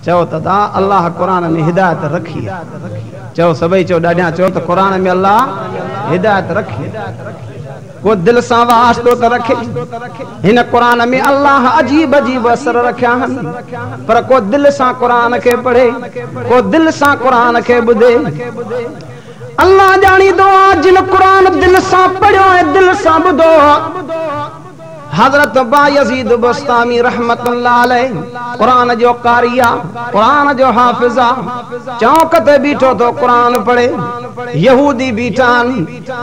चो तो अल्लाह कुरान में हिदायत रखी है। चो सभई चो डाढिया चो तो कुरान में अल्लाह हिदायत रखी। को दिल सा वास्तो तो रखे इन कुरान में अल्लाह अजीब अजीब असर रखा हन, पर को दिल सा कुरान के पढ़े, को दिल सा कुरान के बुधे। अल्लाह जानी दो जिन कुरान दिल सा पढ़ो है, दिल सा बुधो। हजरत बायजीद बस्तामी रहमतुल्लाह अलैह कुरान जो कारिया, कुरान जो हाफिजा, चौकत बीठो तो कुरान पढ़े। यहूदी बीठान,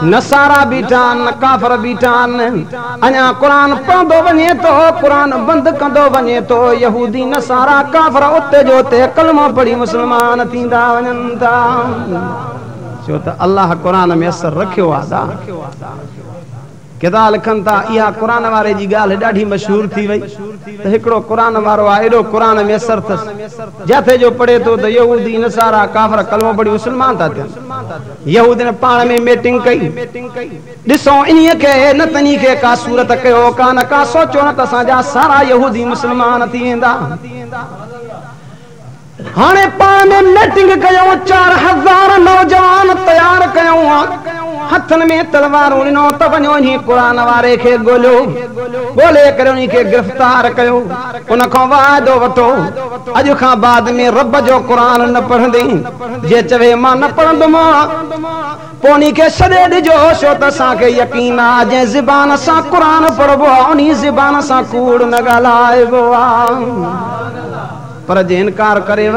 नसारा बीठान, काफर बीठान, अञा कुरान पढ़ंदो वञे तो कुरान बंद कंदो वञे तो यहूदी नसारा काफर उते जो उते कलमो पढ़ी मुसलमान थींदा वञनि था। छो त अल्लाह कुरान में असर रखियो आहे। किताब लिखन था इहा कुरान वारे जी गाल ॾाढी मशहूर थी वई त हिकिड़ो कुरान वारो आहे, एॾो कुरान में असर अथसि, जिथे जो पढ़े थो त यहूदी नसारा काफर कलमो पढ़ी मुसलमान था थियनि। यहूदी ने पाण में मीटिंग कई, ॾिसो इन्हीअ खे न तनी खे का सूरत कयो, का न का सोचो न त असांजा सारा यहूदी मुसलमान थी वेंदा। हाणे पाण में मीटिंग कयो, 4000 नौजवान तैयार कयूं, हथन में तलवारूं ॾिनो त वञो इन्ही कुरान वारे खे ॻोल्हियो, ॻोल्हे करे उन्ही खे गिरफ़्तार कयो, उन खां वाइदो वठो अॼु खां बाद में रब जो कुरान न पढ़ंदे। जे चवे मां न पढ़ंदुमि पोइ उन्ही खे छॾे ॾिजो, छो त असांखे यकीन आहे जंहिं ज़बान सां कुरान पढ़बो आहे उन्ही ज़बान सां कूड़ न ॻाल्हाइबो आहे। पर जे इनकार करेव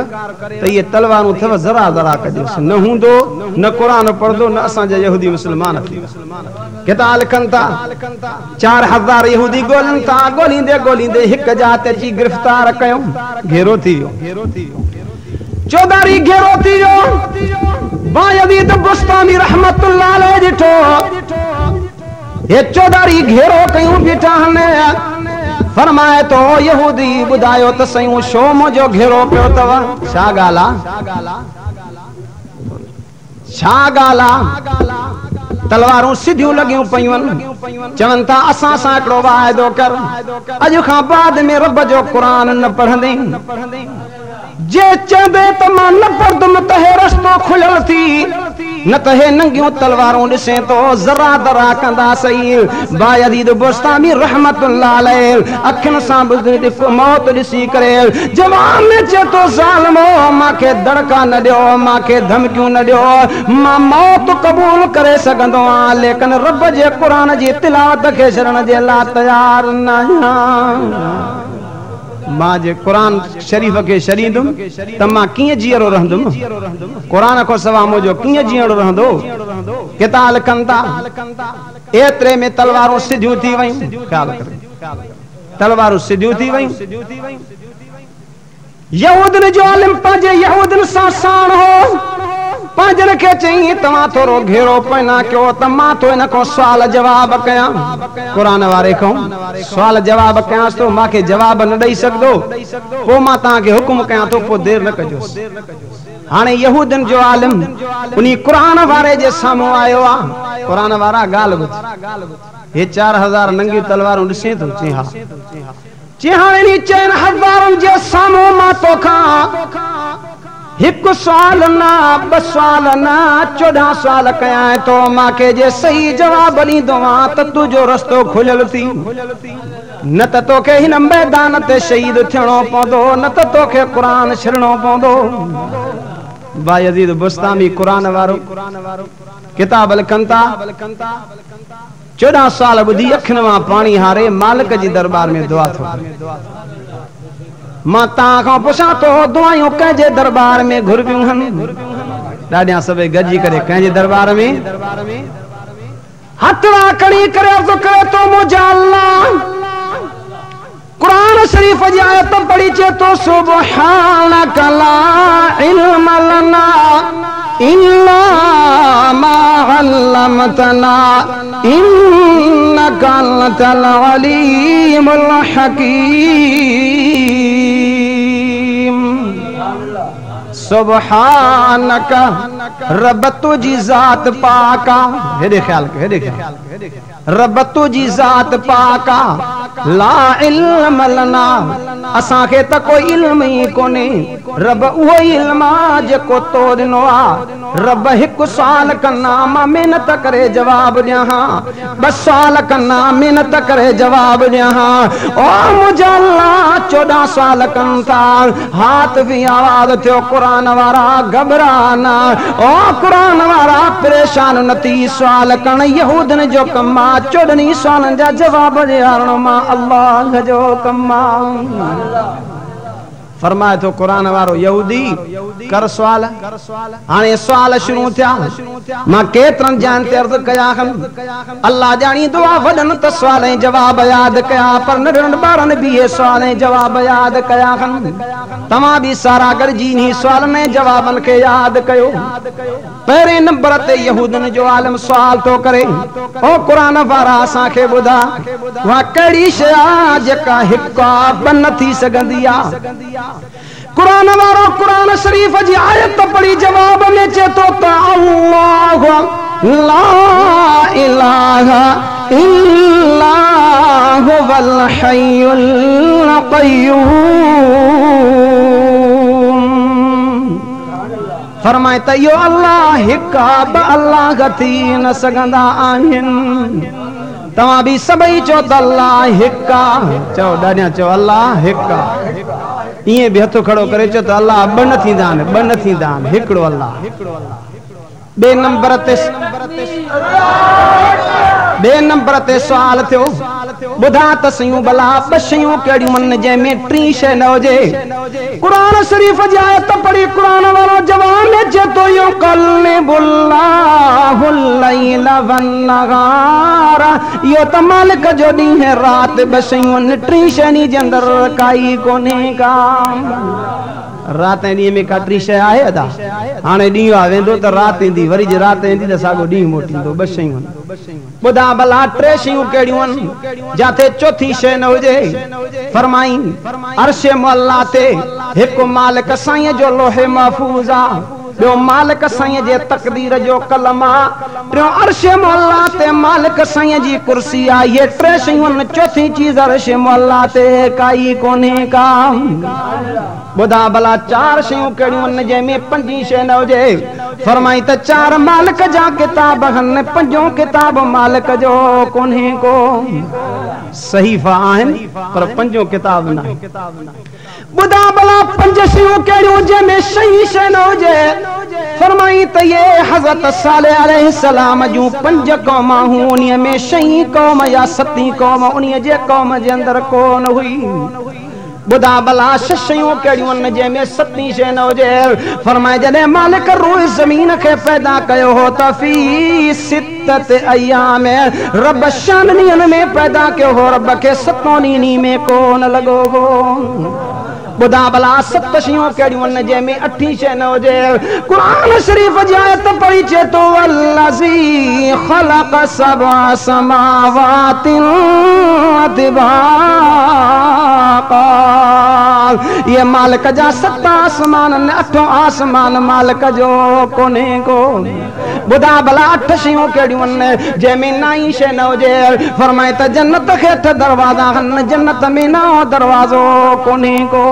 त ये तलवारूं थव ज़रा ज़रा कजोसि, न हूंदो न कुरान पढ़ंदो न असांजा यहूदी मुसलमान थी। किताब लिखन था 4000 यहूदी ॻोल्हनि था, ॻोल्हींदे ॻोल्हींदे हिकु जात अची गिरफ़्तार कयूं, घेरो थी वियो, चौधारी घेरो थी वियो। बायजीद बुस्तामी रहमतुल्लाह अलैह ॾिठो हे चौधारी घेरो कयूं बीठा आहिनि। फरमाए तो यहूदी बुधायो त सयूं छो मुंहिंजो घेरो पियो अथव? छा ॻाल्हि आहे, छा ॻाल्हि आहे? तलवारूं सिधियूं लॻियूं पयूं आहिनि, चवनि था असां सां हिकिड़ो वाइदो कर, अॼु खां बाद में रब जो क़ुरान न पढ़ंदे। जे चंदे त मां न पढ़ंदुमि त हे रस्तो खुलियल थी, न त हे नंगियूं तलवारूं ॾिसे तो ज़रा दरा कंदा सही। बायजीद बुस्तामी रहमतुल्लाह अलैह अखियुनि सां मौत ॾिसी करे जवान में चए तो ज़ालिमो मांखे दड़का न ॾियो, मांखे धमकियूं न ॾियो, मां मौत क़बूल करे सघंदो आहियां, लेकिन रब जे क़ुरान जी तिलावत खे छॾण जे लाइ तयार न आहियां। मां जे कुरान शरीफ़ के छॾींदुमि त मां कीअं जीअरो रहंदुमि, कुरान खां सवाइ मुंहिंजो कीअं जीअरो रहंदो। किताब लिखनि था एतिरे में तलवारूं सिधियूं थी वयूं, ख़्याल करे तलवारूं सिधियूं थी वयूं। यहूदन जो आलिम पंहिंजे यहूदन सां साण हो, पंहिंजनि खे चई तव्हां थोरो घेरो पैना कयो त मां तो इन खां सुवाल जवाब कयां, कुरान वारे खां सुवाल जवाब कयांसि तो मूंखे जवाब न ॾेई सघंदो, पोइ मां तव्हांखे हुकुम कयां थो, पोइ देरि न कजोसि। हाणे यहूदन जो आलिम उन्ही कुरान वारे जे साम्हूं आयो आहे। कुरान वारा ॻाल्हि ॿुध, हे 4000 नंगियूं तलवारूं ॾिसे थो, चई हा, चई हाणे 4000 जे साम्हूं मां तोखां हिकु सुवाल न, 2 सुवाल न, 14 सुवाल कयां तो मूंखे जे सही जवाब ॾींदो आं त तुंहिंजो रस्तो खुलियल थी, न त तोखे हिन मैदान ते शहीद थियणो पवंदो, न त तोखे कुरान छॾणो पवंदो। बायजीद बुस्तामी कुरान वारो किताब लिखनि था 14 साल ॿुधी अखियुनि मां पाणी हारे मालिक जी दरबार में दुआ थो करे। मां तव्हां खां पुछां तो दुआयूं कंहिंजे दरबार में घुरबियूं आहिनि? ॾाढिया सभई गॾिजी करे कंहिंजे दरबार में हथ खणी करे अर्ज़ करे तो मुंहिंजा अल्लाह कुरान शरीफ जी आयत पढ़ी चे तो सुब्हानक ला इल्म लना इल्ला मा अल्लमतना इन्नका अंतल अलीमुल हकीम। सुब्हानक रब तुझी ज़ात पाका, हेॾे ख्याल कर, हेॾे ख्याल, रब तुझी ज़ात पाका, ला इल्म लना असां खे त कोई इल्म ही कोने रब उहो इल्म जेको तो ॾिनो आ रब हिकु सुवाल कन्ना मां मेहनत करे जवाब ॾियां ॿ सुवाल कन्ना मेहनत करे जवाब ॾियां ओ मुंहिंजा अल्लाह 14 सुवाल कनि था हाथ भी आवाज़ थियो क़ुरान वारा घबराना ओ क़ुरान वारा परेशान न थी सुवाल करण यहूदन जो कम आ 14 सुवालनि जा जवाब ॾियारण मां अल्लाह जो कम आ फरमाए तो कुरान वारो यहूदी कर सवाल हाने सवाल शुरू थिया मां केतरन जान ते अर्ज कया अल्लाह जानी दुआ वडन त सवाल जवाब याद कया पर नढन बारन भी ये सवाल जवाब याद कया तमा भी सारा गरजी नी सवाल ने जवाबन के याद कयो पहले नंबर ते यहूदन जो आलम सवाल तो करे ओ कुरान वारा असा के बुधा वा कड़ी शया जेका हिक्का बन थी सगंदी आ कुरान वारो कुरान शरीफ जी आयत पढ़ी जवाब में चेतो त अल्लाह ला इलाहा इल्ला हुवल हय्युल क़य्यूम फरमाए त यो अल्लाह हिक्का ब अल्लाह गथी न सगंदा आहिन तवा भी सबई चो त अल्लाह हिक्का चो ॾाढा चो अल्लाह हिक्का ये भी हथो खड़ो करे चो तो अल्लाह बन थींदा आहिनि हिकिड़ो अल्लाह बे नंबर ते सवाल थियो बुधा त सयूं भला ब शयूं कहिड़ियूं मन जंहिंमें 3 शइ न हुजे कुरान शरीफ जी आयत पढ़ी कुरान वारो जवाब में चेतो यो कल्लिबुल्लाहुल लैल वन नहार यो त मालिक जो ॾींहुं है रात ब शयूं 3 शयुनि जे अंदर काई कोन्हे का रात ॾींहं में का 3 शइ आहे अदा हाणे ॾींहुं आ वेंदो त रात ईंदी वरी जे रात ईंदी त साॻो ॾींहुं मोटींदो 2 शयूं ॿुधा भला 3 शयूं कहिड़ियूं आहिनि जाते चौथी शइ न हुजे फरमाई अर्श मुअल्ला ते हिकु मालिक साईं जो लोहे महफूज़ आ ॿियो मालिक साईं जे तकदीर जो कलम आ टियों अर्श मुअल्ला ते मालिक साईं जी कुर्सी आ ये 3 शयूं चौथी चीज अर्श मुअल्ला ते काई कोन्हे का बुधा भला 4 शयूं कहिड़ियूं आहिनि जंहिंमें 5 शइ न हुजे फरमाई त 4 मालिक जा किताब आहिनि 5 किताब मालिक जो कोन्हे को सहीफ़ा आहिनि पर 5 किताब न बुधा भला 5 शयूं कहिड़ियूं जंहिंमें 6 शइ न हुजे फरमाई त ये हज़रत सालेह अलैहिस्सलाम जूं 5 क़ौम हूं उन्हीअ में 6 क़ौम या 7 क़ौम उन्हीअ जे क़ौम जे अंदर कोन हुई बुधा भला 6 शयूं कहिड़ियूं आहिनि जंहिंमें 7 शइ न हुजे फरमाए जॾहिं मालिक रूह ज़मीन खे पैदा कयो हो त फी सित्तत अय्याम रब 6 ॾींहंनि में पैदा कयो हो रब खे 7 ॾींहंनि में कोन लॻो हो बुधा भला 7 शयूं कहिड़ियूं आहिनि जंहिंमें 8 शइ न हुजे कुरान शरीफ जी आयत पढ़ी चेतो वल्लज़ी ख़लक़ सबअ समावातिन तिबाक़ा ये मालिक जा 7 आसमान 8 आसमान मालिक जो कोन्हे को बुधा भला 8 शयूं कहिड़ियूं आहिनि जंहिंमें 9 शइ न हुजे फरमाए त जन्नत खे 8 दरवाज़ा आहिनि जन्नत में 9 दरवाज़ो कोन्हे को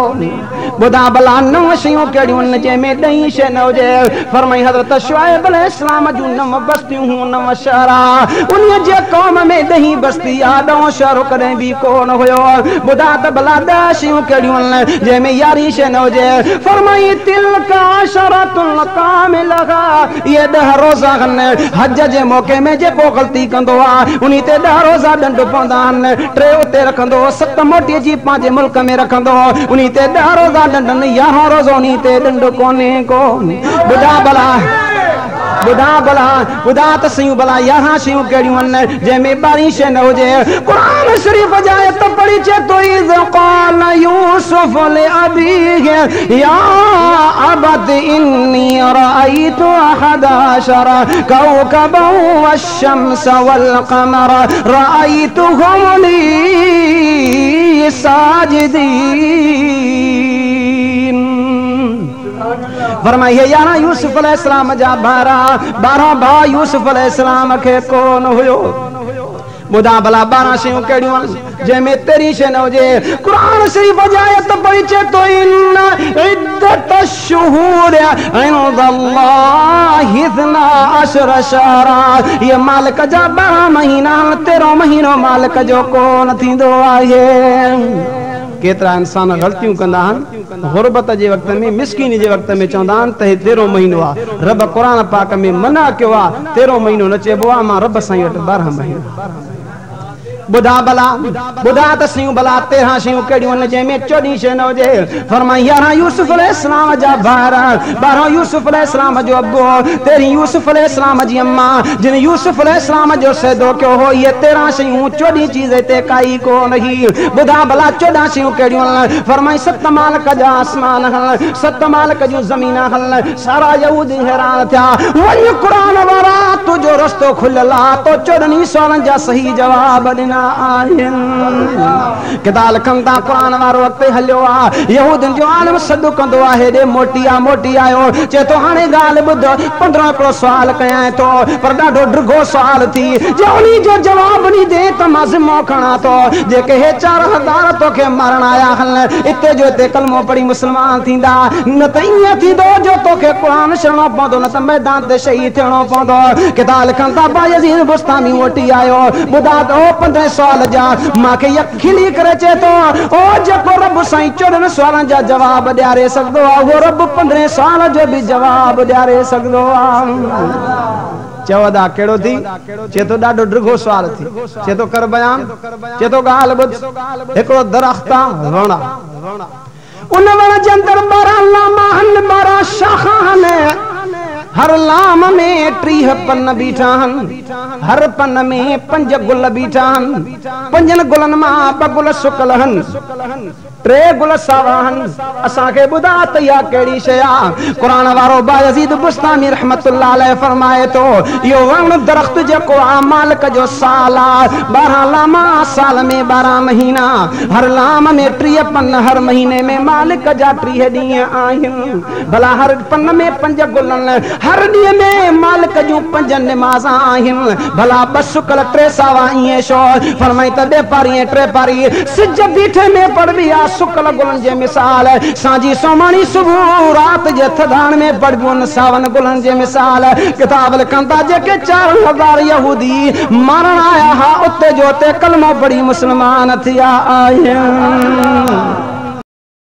बुधा भला 9 शयूं कहिड़ियूं आहिनि जंहिंमें 10 शइ न हुजे फरमाई हज़रत शुआइब अलैहिस्सलाम जूं 9 बस्तियूं हूं 9 शहर उन्हीअ जे क़ौम में 10 बस्ती आ 9 शहर कॾहिं बि कोन हुयो बुधा त भला 10 शयूं कहिड़ियूं आहिनि जंहिंमें 11 शइ न हुजे फरमाई तिलका शरतुल कामिलहा ये 10 रोज़ा आहिनि हज जे मौके में जेको ग़लती कंदो आहे उन्ही ते 10 रोज़ा ॾंढ पवंदा आहिनि 3 उते रखंदो 7 मोटी जी पंहिंजे मुल्क में रखंदो उन्ही ते 10 रोज़ा ॾंढनि 11 रोज़ो उन्ही ते ॾंढ कोन्हे को बुधा त सयूं भला 11 शयूं कहिड़ियूं आहिनि जंहिंमें 12 शइ न हुजे कुरान शरीफ जा आयत पढ़ी चेतो इज़ क़ाल यूसुफ लिअबीहि या अबत इन्नी रअयतु 11 कौकबन वश्शम्स वल्क़मर रअयतुहुम ली साजिदीन फरमाइए 11 यूसुफ अलैहिस्सलाम जा 12 भाउ यूसुफ अलैहिस्सलाम खे कोन हुयो बुधा भला 12 शयूं कहिड़ियूं आहिनि जंहिंमें तेरी शइ न हुजे। कुरान शरीफ़ जी आयत पढ़ी चे तो इन इद्दत शुहूर इंदल्लाहि 12 शहरा, ये मालिक जा 12 महीना 13 महीनो मालिक जो कोन थींदो आहे। केतरा इंसान गलतियूं कंदा आहिनि गुरबत जे वक़्त में मिस्कीनी जे वक़्त में चवंदा आहिनि त 13 महीनो आहे। रब क़ुरान पाक में मना कयो आहे 13 महीनो न चइबो आहे, मां रब साईं वटि 12 महीनो। बुधा भला बुधा त शयूं भला 13 शयूं कहिड़ियूं आहिनि जंहिंमें 14 शइ न हुजे। फरमाई 11 यूसुफ अलैहिस्सलाम जा भाउर, 12 यूसुफ अलैहिस्सलाम जो अबो, 13 यूसुफ अलैहिस्सलाम जी अम्मा जिन यूसुफ अलैहिस्सलाम जो सैदो कयो हो। ये 13 शयूं 14 चीज़ हिते काई कोन हुई। बुधा भला 14 शयूं कहिड़ियूं आहिनि। फरमाई 7 मालिक जा आसमान हल, 7 मालिक जूं ज़मीन हल। सारा यहूदी हैरान थिया। वञ क़ुरान वारा तुंहिंजो रस्तो खुलियल आहे, तो 14 सुवालनि जा सही जवाब ॾिना किताब लिखनि था। क़ुरान वारो अॻिते हलियो आहे, यहूदियुनि जो आलिम सॾु कंदो आहे, हेॾे मोटी आयो चए थो हाणे ॻाल्हि ॿुध, 15 हिकिड़ो सुवाल कयां थो पर ॾाढो ड्रिघो सुवाल थी, जे उन्ही जो जवाब ॾींदे त मां ज़िम्मो खणा थो। जेके हे 4000 तोखे मारण आया हल हिते जो हिते कलमो पढ़ी मुस्लमान थींदा, न त ईअं थींदो जो तोखे क़ुरान छॾणो पवंदो, न त मैदान ते शहीद थियणो पवंदो। किताब लिखनि था बायज़ीद बुस्तामी मोटी आयो, ॿुधा त 15 सुवाल जा मांखे खिली करे चए थो ओ जेको रब साईं 14 सुवालनि जा जवाब ॾियारे सघंदो आहे, उहो रब 15 सुवाल जो बि जवाब ॾियारे सघंदो आहे। चवदा कहिड़ो थी? चए थो ॾाढो ड्रिघो सुवाल थी। चए थो कर बयान। चए थो ॻाल्हि ॿुध, हिकिड़ो दरख़्त आहे वण, उन वण जे अंदरि 12 लामा आहिनि, 12 शाखा आहिनि। हर लाम में 30 पन बीठा आहिनि, हर पन में 5 गुल बीठा आहिनि। 5 गुलनि मां 2 गुल सुकल आहिनि, 3 गुल सावा आहिनि। असांखे ॿुधा त इहा कहिड़ी शइ आहे? क़ुरान वारो बायज़ीद बुस्तामी रहमतुल्लाह अलैह फरमाए थो इहो वण दरख़्त जेको आहे मालिक जो साल आहे। 12 लामा साल में 12 महीना, हर लाम में 30 पन, हर महीने में मालिक जा 30 ॾींहं आहिनि। भला हर पन में 5 गुलनि, हर ॾींहं में मालिक जूं 5 निमाज़ा आहिनि। भला 2 सुकल 3 सावा ईअं छो? फरमाई त 2 पारी 3 पारी सिज बीठे में पढ़बी आहे सुकल गुलनि जे मिसाल, सांझी सोमाणी सुबुह रात जे थधाण में पढ़बियूं सावन गुलनि जे मिसाल। किताब लिखनि था जेके 4000 यहूदी मारण आया हा उते जो उते कलमो पढ़ी मुस्लमान थिया आहिनि।